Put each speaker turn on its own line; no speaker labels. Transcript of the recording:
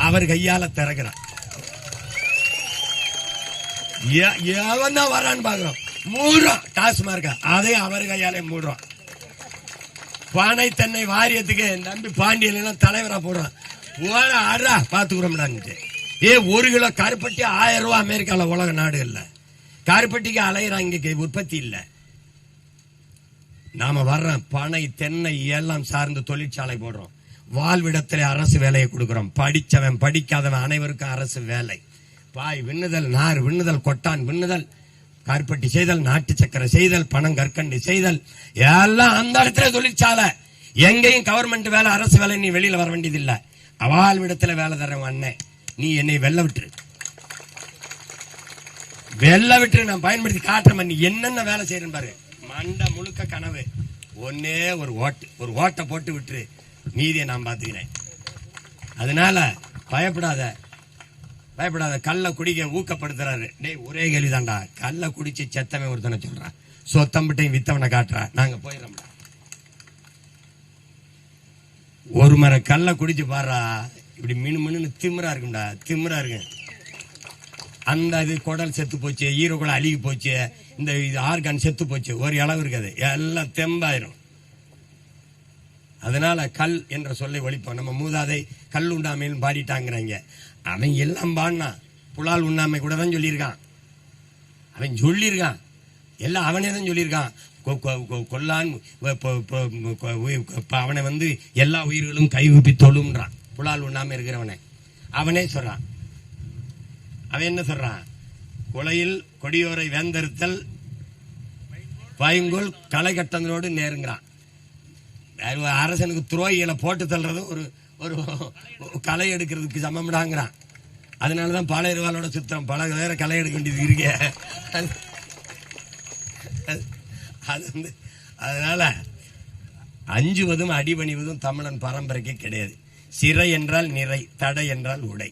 அவர் கையால திறக்கிறான். எவன் தான் வரான்னு பாக்குறோம். மூடுறோம் டாஸ்மார்க்க, அதையும் அவர் கையாலே மூடுறோம். பானை தென்னை வாரியத்துக்கு நம்பி பாண்டியன் தலைவரா போடுறான். ஆடுறா பாத்துக்கிறோம்டான்ட்டு. 1 கிலோ கருப்பட்டி 1000 ரூபாய் அமெரிக்கால உலக நாடுகள்ல. கருப்பட்டிக்கு அலையிறான், இங்க உற்பத்தி இல்ல. நாம வர்ற பனை தென்னை எல்லாம் சார்ந்து தொழிற்சாலை போடுறோம். வாழ்விடத்திலே அரசு வேலையை கொடுக்கிறோம். படிச்சவன் படிக்காதவன் அனைவருக்கும் அரசு வேலை. பாய் விண்ணுதல், நார் விண்ணுதல், கொட்டான் விண்ணுதல், கருப்பட்டி செய்தல், நாட்டு சக்கரை செய்தல், பணம் கற்கண்டு செய்தல், எல்லாம் அந்த இடத்துல தொழிற்சாலை. எங்கேயும் கவர்மெண்ட் வேலை அரசு வேலை. நீ வெளியில வர வேண்டியது இல்ல. வாழ்விடத்துல வேலை தரவன் அண்ணன், நீ என்னை வெள்ள விட்டுரு, வெள்ள விட்டுரு, நான் பயன்படுத்தி காட்டுறேன். நீ என்னென்ன வேலை செய்யறேன்னு பாரு. மண்டை முழுக்க கனவு. ஒன்னே ஒரு ஓட்டை போட்டு விட்டுரு, மீதியை நான் பாத்துக்கிறேன். அதனால பயப்படாத. கல்ல குடிக்க ஊக்கப்படுத்துறாரு. டேய் ஒரே கேள்விதான்டா, கல்ல குடிச்சு செத்தவன் ஒருத்தனை சொல்றான், சொத்தம்பிட்டையும் வித்தவனை காட்டுறா, நாங்க போயிடறோம்டா. ஒரு மர கல்ல குடிச்சு பாடுறா, இப்படி மினு திமிரா இருக்கும்டா, திமிரா இருக்கு. அந்த இது குடல் செத்து போச்சு, ஈரோக்குள்ள அழுகி போச்சு, இந்த இது ஆர்கான் செத்து போச்சு, ஒரு அளவு இருக்காது, எல்லாம் தெம்பாயிரும். அதனால கல் என்ற சொல்லை ஒழிப்போம். நம்ம மூதாதை கல் உண்ணாமைன்னு பாடிட்டாங்கிறாங்க. அவன் எல்லாம் பாடினா, புலால் உண்ணாமை கூட தான் சொல்லியிருக்கான். அவன் சொல்லியிருக்கான், எல்லாம் அவனே தான் சொல்லியிருக்கான். கொல்லான் அவனை எல்லா உயிர்களும் கைகூப்பி தொழும்ன்றான். புலால் உண்ணாம இருக்கிறவனை அவனே சொல்றான். அவன் என்ன சொல்றான்? கொலையில் கொடியோரை வேந்தறுத்தல் பைங்கோல் களை கட்டங்களோடு நேருங்கிறான். அரசனுக்கு துரோகிகளை போட்டு தள்ளுறது ஒரு களை எடுக்கிறதுக்கு சமம்டாங்கிறான். அதனாலதான் பாளையர்வாளோட சுத்தம், பல வேற களை எடுக்க வேண்டியது இருக்க. அது அதனால அஞ்சுவதும் அடிபணிவதும் தமிழன் பரம்பரைக்கு கிடையாது. சிறை என்றால் நிறை, தடை என்றால் உடை.